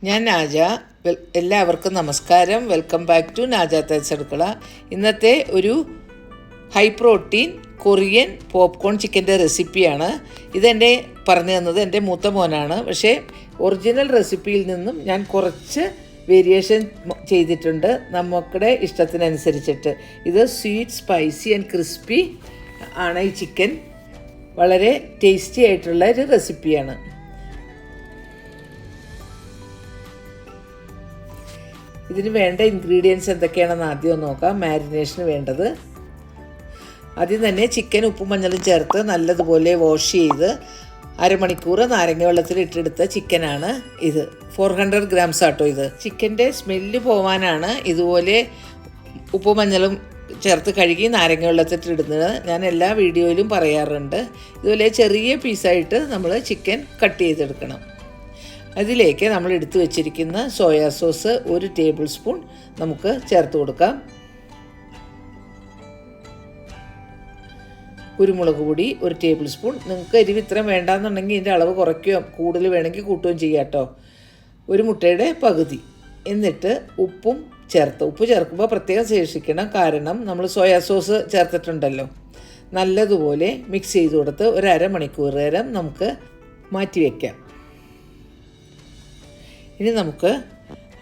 ഞാൻ നാജ. എല്ലാവർക്കും നമസ്കാരം. വെൽക്കം ബാക്ക് ടു നാജ തേച്ച് അടുക്കള. ഇന്നത്തെ ഒരു ഹൈ പ്രോട്ടീൻ കൊറിയൻ പോപ്കോൺ ചിക്കൻ്റെ റെസിപ്പിയാണ്. ഇതെൻ്റെ പറഞ്ഞു തന്നത് എൻ്റെ മൂത്ത മോനാണ്. പക്ഷേ ഒറിജിനൽ റെസിപ്പിയിൽ നിന്നും ഞാൻ കുറച്ച് വേരിയേഷൻ ചെയ്തിട്ടുണ്ട് നമുക്കുടെ ഇഷ്ടത്തിനനുസരിച്ചിട്ട്. ഇത് സ്വീറ്റ്, സ്പൈസി ആൻഡ് ക്രിസ്പി ആണ്. ഈ ചിക്കൻ വളരെ ടേസ്റ്റി ആയിട്ടുള്ള ഒരു റെസിപ്പിയാണ്. ഇതിന് വേണ്ട ഇൻഗ്രീഡിയൻസ് എന്തൊക്കെയാണെന്ന് ആദ്യം നോക്കാം. മാരിനേഷന് വേണ്ടത്, ആദ്യം തന്നെ ചിക്കൻ ഉപ്പും മഞ്ഞളും ചേർത്ത് നല്ലതുപോലെ വാഷ് ചെയ്ത് അരമണിക്കൂർ നാരങ്ങ വെള്ളത്തിൽ ഇട്ടെടുത്ത ചിക്കനാണ് ഇത്. 400 ഗ്രാംസ് ആട്ടോ ഇത്. ചിക്കൻ്റെ സ്മെല്ല് പോവാനാണ് ഇതുപോലെ ഉപ്പും മഞ്ഞളും ചേർത്ത് കഴുകി നാരങ്ങ വെള്ളത്തിലിടുന്നത്. ഞാൻ എല്ലാ വീഡിയോയിലും പറയാറുണ്ട്. ഇതുപോലെ ചെറിയ പീസായിട്ട് നമ്മൾ ചിക്കൻ കട്ട് ചെയ്തെടുക്കണം. അതിലേക്ക് നമ്മൾ എടുത്തു വച്ചിരിക്കുന്ന സോയാ സോസ് 1 ടേബിൾ സ്പൂൺ നമുക്ക് ചേർത്ത് കൊടുക്കാം. കുരുമുളക് പൊടി 1 ടേബിൾ സ്പൂൺ. നിങ്ങൾക്ക് എരിവ് ഇത്രയും വേണ്ടാന്നുണ്ടെങ്കിൽ ഇതിൻ്റെ അളവ് കുറയ്ക്കുകയോ കൂടുതൽ വേണമെങ്കിൽ കൂട്ടുകയും ചെയ്യാം കേട്ടോ. 1 മുട്ടയുടെ പകുതി. എന്നിട്ട് ഉപ്പും ചേർത്ത്, ഉപ്പ് ചേർക്കുമ്പോൾ പ്രത്യേകം ശേഷിക്കണം, കാരണം നമ്മൾ സോയാ സോസ് ചേർത്തിട്ടുണ്ടല്ലോ. നല്ലതുപോലെ മിക്സ് ചെയ്ത് കൊടുത്ത് ഒരു അരമണിക്കൂർ നേരം നമുക്ക് മാറ്റി വയ്ക്കാം. ഇനി നമുക്ക്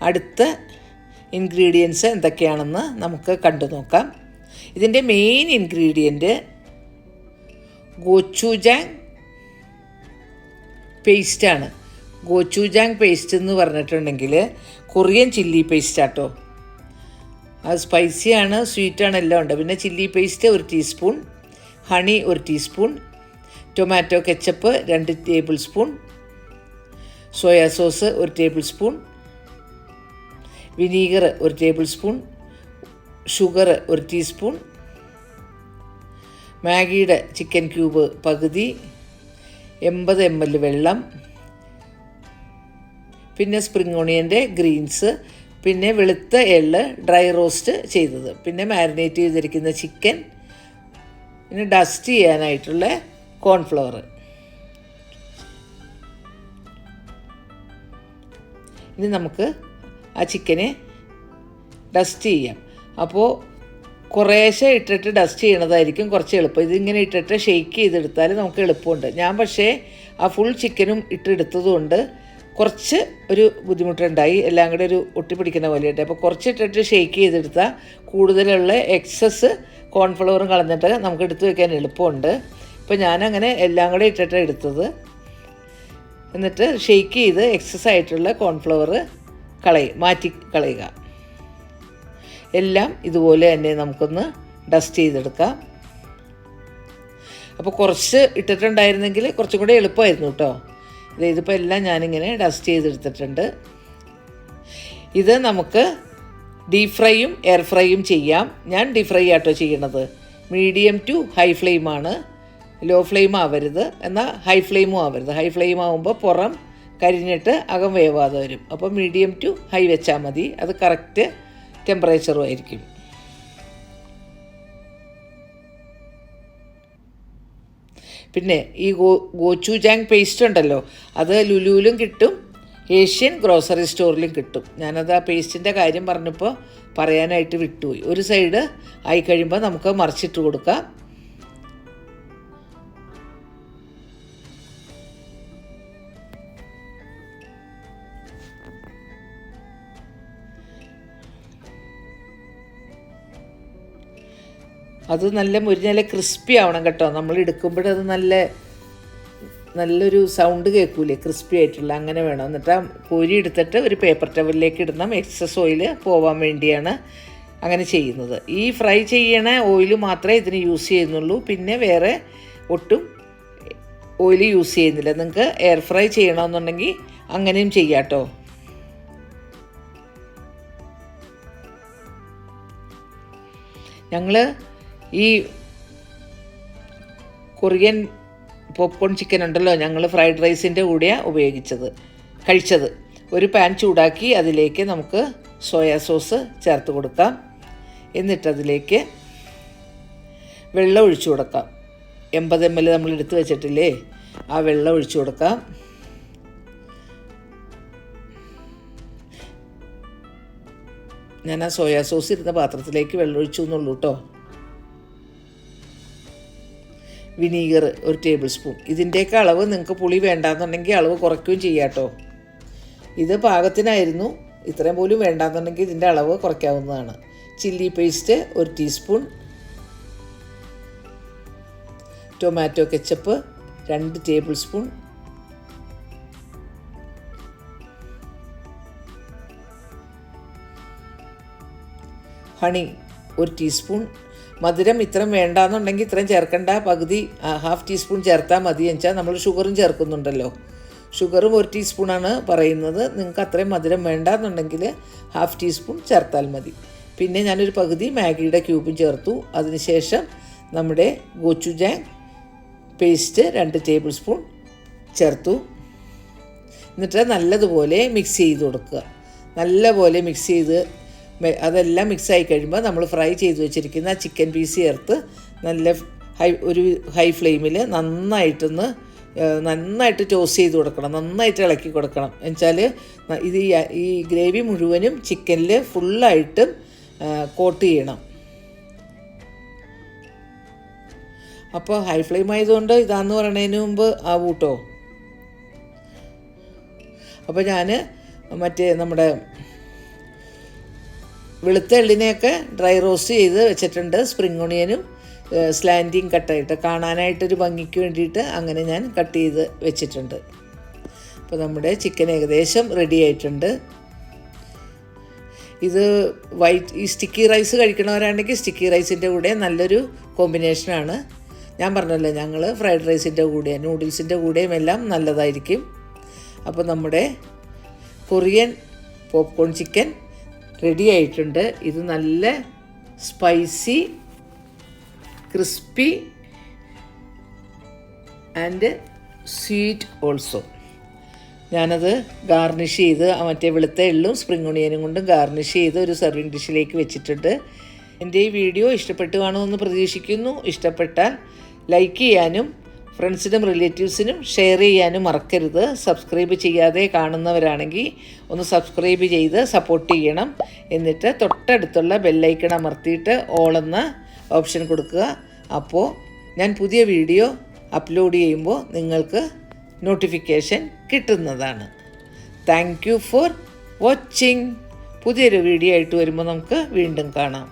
അടുത്ത ഇൻഗ്രീഡിയൻസ് എന്തൊക്കെയാണെന്ന് നമുക്ക് കണ്ടു നോക്കാം. ഇതിൻ്റെ മെയിൻ ഇൻഗ്രീഡിയൻറ്റ് ഗോച്ചൂജാങ് പേസ്റ്റാണ്. ഗോച്ചൂജാങ് പേസ്റ്റ് എന്ന് പറഞ്ഞിട്ടുണ്ടെങ്കിൽ കൊറിയൻ ചില്ലി പേസ്റ്റ് ആട്ടോ. അത് സ്പൈസിയാണ്, സ്വീറ്റാണ്, എല്ലാം ഉണ്ട്. പിന്നെ chilli paste 1 teaspoon, honey 1 teaspoon, tomato ketchup 2 tablespoon, soya sauce 1 tablespoon, vinegar 1 tablespoon, sugar 1 teaspoon, മാഗിയുടെ ചിക്കൻ ക്യൂബ് പകുതി, 80 ml വെള്ളം, പിന്നെ സ്പ്രിംഗ് ഓണിയൻ്റെ ഗ്രീൻസ്, പിന്നെ വെളുത്ത എള്ള് ഡ്രൈ റോസ്റ്റ് ചെയ്തത്, പിന്നെ മാരിനേറ്റ് ചെയ്തിരിക്കുന്ന ചിക്കൻ, പിന്നെ ഡസ്റ്റ് ചെയ്യാനായിട്ടുള്ള കോൺഫ്ലവർ. ഇനി നമുക്ക് ആ ചിക്കനെ ഡസ്റ്റ് ചെയ്യാം. അപ്പോൾ കുറേശ്ശെ ഇട്ടിട്ട് ഡസ്റ്റ് ചെയ്യണതായിരിക്കും കുറച്ച് എളുപ്പം. ഇതിങ്ങനെ ഇട്ടിട്ട് ഷെയ്ക്ക് ചെയ്തെടുത്താൽ നമുക്ക് എളുപ്പമുണ്ട്. ഞാൻ പക്ഷേ ആ ഫുൾ ചിക്കനും ഇട്ടെടുത്തതുകൊണ്ട് കുറച്ച് ഒരു ബുദ്ധിമുട്ടുണ്ടായി. എല്ലാം കൂടെ ഒരു ഒട്ടിപ്പിടിക്കുന്ന പോലെയായിട്ട്. അപ്പോൾ കുറച്ചിട്ടിട്ട് ഷെയ്ക്ക് ചെയ്തെടുത്താൽ കൂടുതലുള്ള എക്സസ് കോൺഫ്ലവറും കളഞ്ഞിട്ട് നമുക്ക് എടുത്തു വയ്ക്കാൻ എളുപ്പമുണ്ട്. അപ്പോൾ ഞാനങ്ങനെ എല്ലാം കൂടെ ഇട്ടിട്ടാണ് എടുത്തത്. എന്നിട്ട് ഷെയ്ക്ക് ചെയ്ത് എക്സസ് ആയിട്ടുള്ള കോൺഫ്ലവർ മാറ്റി കളയുക. എല്ലാം ഇതുപോലെ തന്നെ നമുക്കൊന്ന് ഡസ്റ്റ് ചെയ്തെടുക്കാം. അപ്പോൾ കുറച്ച് ഇട്ടിട്ടുണ്ടായിരുന്നെങ്കിൽ കുറച്ചും കൂടെ എളുപ്പമായിരുന്നു കേട്ടോ. ഇതിപ്പോൾ എല്ലാം ഞാനിങ്ങനെ ഡസ്റ്റ് ചെയ്തെടുത്തിട്ടുണ്ട്. ഇത് നമുക്ക് ഡീപ് ഫ്രൈയും എയർ ഫ്രൈയും ചെയ്യാം. ഞാൻ ഡീപ് ഫ്രൈ ആട്ടോ ചെയ്യണത്. മീഡിയം ടു ഹൈ ഫ്ലെയിമാണ്. ലോ ഫ്ലെയിം ആവരുത്, എന്നാൽ ഹൈ ഫ്ലെയിമും ആവരുത്. ഹൈ ഫ്ലെയിം ആകുമ്പോൾ പുറം കരിഞ്ഞിട്ട് അകം വേവാതെ വരും. അപ്പോൾ മീഡിയം ടു ഹൈ വെച്ചാൽ മതി. അത് കറക്റ്റ് ടെമ്പറേച്ചറും ആയിരിക്കും. പിന്നെ ഈ ഗോച്ചൂജാങ് പേസ്റ്റ് ഉണ്ടല്ലോ, അത് ലുലുവിലും കിട്ടും, ഏഷ്യൻ ഗ്രോസറി സ്റ്റോറിലും കിട്ടും. ഞാനത് ആ പേസ്റ്റിൻ്റെ കാര്യം പറഞ്ഞപ്പോൾ പറയാനായിട്ട് വിട്ടുപോയി. ഒരു സൈഡ് ആയി കഴിയുമ്പോൾ നമുക്ക് മറിച്ചിട്ട് കൊടുക്കാം. അത് നല്ല ക്രിസ്പി ആവണം കേട്ടോ. നമ്മൾ എടുക്കുമ്പോഴത് നല്ലൊരു സൗണ്ട് കേൾക്കൂലേ, ക്രിസ്പി ആയിട്ടുള്ള, അങ്ങനെ വേണം. എന്നിട്ട് കോരി എടുത്തിട്ട് ഒരു പേപ്പർ ടവലിലേക്ക് ഇടണം. എക്സസ് ഓയിൽ പോവാൻ വേണ്ടിയാണ് അങ്ങനെ ചെയ്യുന്നത്. ഈ ഫ്രൈ ചെയ്യണ ഓയിൽ മാത്രമേ ഇതിന് യൂസ് ചെയ്യുന്നുള്ളൂ. പിന്നെ വേറെ ഒട്ടും ഓയിൽ യൂസ് ചെയ്യുന്നില്ല. നിങ്ങൾക്ക് എയർ ഫ്രൈ ചെയ്യണമെന്നുണ്ടെങ്കിൽ അങ്ങനെയും ചെയ്യാം കേട്ടോ. ഞങ്ങൾ ഈ കൊറിയൻ പോപ്കോൺ ചിക്കൻ ഉണ്ടല്ലോ, ഞങ്ങൾ ഫ്രൈഡ് റൈസിൻ്റെ കൂടെയാണ് കഴിച്ചത്. ഒരു പാൻ ചൂടാക്കി അതിലേക്ക് നമുക്ക് സോയാ സോസ് ചേർത്ത് കൊടുക്കാം. എന്നിട്ടതിലേക്ക് വെള്ളം ഒഴിച്ചു കൊടുക്കാം. 80 ml നമ്മൾ എടുത്ത് വെച്ചിട്ടില്ലേ, ആ വെള്ളം ഒഴിച്ചു കൊടുക്കാം. ഞാൻ ആ സോയാ സോസ് ഇരുന്ന പാത്രത്തിലേക്ക് വെള്ളമൊഴിച്ചു എന്നുള്ളൂ കേട്ടോ. Vinegar 1 table spoon. ഇതിൻ്റെയൊക്കെ അളവ് നിങ്ങൾക്ക് പുളി വേണ്ടാന്നുണ്ടെങ്കിൽ അളവ് കുറയ്ക്കുകയും ചെയ്യാം കേട്ടോ. ഇത് പാകത്തിനായിരുന്നു. ഇത്രയും പോലും വേണ്ടാന്നുണ്ടെങ്കിൽ ഇതിൻ്റെ അളവ് കുറയ്ക്കാവുന്നതാണ്. Chilli paste 1 teaspoon. Tomato ketchup 2 tablespoon. Honey 1 teaspoon. മധുരം ഇത്രയും വേണ്ടാന്നുണ്ടെങ്കിൽ ഇത്രയും ചേർക്കേണ്ട, പകുതി 1/2 ടീസ്പൂൺ ചേർത്താൽ മതി. എന്നുവെച്ചാൽ നമ്മൾ ഷുഗറും ചേർക്കുന്നുണ്ടല്ലോ. ഷുഗറും 1 ടീസ്പൂണാണ് പറയുന്നത്. നിങ്ങൾക്ക് അത്രയും മധുരം വേണ്ടാന്നുണ്ടെങ്കിൽ 1/2 ടീസ്പൂൺ ചേർത്താൽ മതി. പിന്നെ ഞാനൊരു പകുതി മാഗിയുടെ ക്യൂബും ചേർത്തു. അതിനുശേഷം നമ്മുടെ ഗോച്ചുജാങ് പേസ്റ്റ് 2 ടേബിൾ സ്പൂൺ ചേർത്തു. എന്നിട്ട് നല്ലതുപോലെ മിക്സ് ചെയ്ത് കൊടുക്കുക. നല്ലപോലെ മിക്സ് ചെയ്ത് അതെല്ലാം മിക്സായി കഴിയുമ്പോൾ നമ്മൾ ഫ്രൈ ചെയ്ത് വെച്ചിരിക്കുന്ന ചിക്കൻ പീസ് ചേർത്ത് നല്ല ഒരു ഹൈ ഫ്ലെയിമിൽ നന്നായിട്ട് ടോസ് ചെയ്ത് കൊടുക്കണം. നന്നായിട്ട് ഇളക്കി കൊടുക്കണം. എന്നുവെച്ചാൽ ഇത് ഈ ഗ്രേവി മുഴുവനും ചിക്കനിൽ ഫുള്ളായിട്ടും കോട്ട് ചെയ്യണം. അപ്പോൾ ഹൈ ഫ്ലെയിം ആയതുകൊണ്ട് ഇതാന്ന് പറയണതിന് മുമ്പ് ആവും കേട്ടോ. അപ്പോൾ ഞാൻ നമ്മുടെ വെളുത്ത എള്ളിനെയൊക്കെ ഡ്രൈ റോസ്റ്റ് ചെയ്ത് വെച്ചിട്ടുണ്ട്. സ്പ്രിംഗ് ഒണിയനും സ്ലാൻഡിങ് കട്ടായിട്ട് കാണാനായിട്ടൊരു ഭംഗിക്ക് വേണ്ടിയിട്ട് അങ്ങനെ ഞാൻ കട്ട് ചെയ്ത് വെച്ചിട്ടുണ്ട്. അപ്പോൾ നമ്മുടെ ചിക്കൻ ഏകദേശം റെഡി ആയിട്ടുണ്ട്. ഇത് ഈ സ്റ്റിക്കി റൈസ് കഴിക്കണവരാണെങ്കിൽ സ്റ്റിക്കി റൈസിൻ്റെ കൂടെ നല്ലൊരു കോമ്പിനേഷനാണ്. ഞാൻ പറഞ്ഞല്ലോ, ഞങ്ങൾ ഫ്രൈഡ് റൈസിൻ്റെ കൂടെ നൂഡിൽസിൻ്റെ കൂടെയും എല്ലാം നല്ലതായിരിക്കും. അപ്പോൾ നമ്മുടെ കൊറിയൻ പോപ്കോൺ ചിക്കൻ റെഡി ആയിട്ടുണ്ട്. ഇത് നല്ല spicy, crispy and sweet also. ഞാനത് ഗാർണിഷ് ചെയ്ത് മറ്റേ വെളുത്ത എള്ളും സ്പ്രിംഗ് ഒണിയനും കൊണ്ടും ഗാർണിഷ് ചെയ്ത് ഒരു സെർവിങ് ഡിഷിലേക്ക് വെച്ചിട്ടുണ്ട്. എൻ്റെ ഈ വീഡിയോ ഇഷ്ടപ്പെട്ടു കാണുമെന്ന് പ്രതീക്ഷിക്കുന്നു. ഇഷ്ടപ്പെട്ടാൽ ലൈക്ക് ചെയ്യാനും ഫ്രണ്ട്സിനും റിലേറ്റീവ്സിനും ഷെയർ ചെയ്യാനും മറക്കരുത്. സബ്സ്ക്രൈബ് ചെയ്യാതെ കാണുന്നവരാണെങ്കിൽ ഒന്ന് സബ്സ്ക്രൈബ് ചെയ്ത് സപ്പോർട്ട് ചെയ്യണം. എന്നിട്ട് തൊട്ടടുത്തുള്ള ബെല്ലൈക്കൺ അമർത്തിയിട്ട് ഓൾ എന്ന ഓപ്ഷൻ കൊടുക്കുക. അപ്പോൾ ഞാൻ പുതിയ വീഡിയോ അപ്ലോഡ് ചെയ്യുമ്പോൾ നിങ്ങൾക്ക് നോട്ടിഫിക്കേഷൻ കിട്ടുന്നതാണ്. Thank you for watching. പുതിയൊരു വീഡിയോ ആയിട്ട് വരുമ്പോൾ നമുക്ക് വീണ്ടും കാണാം.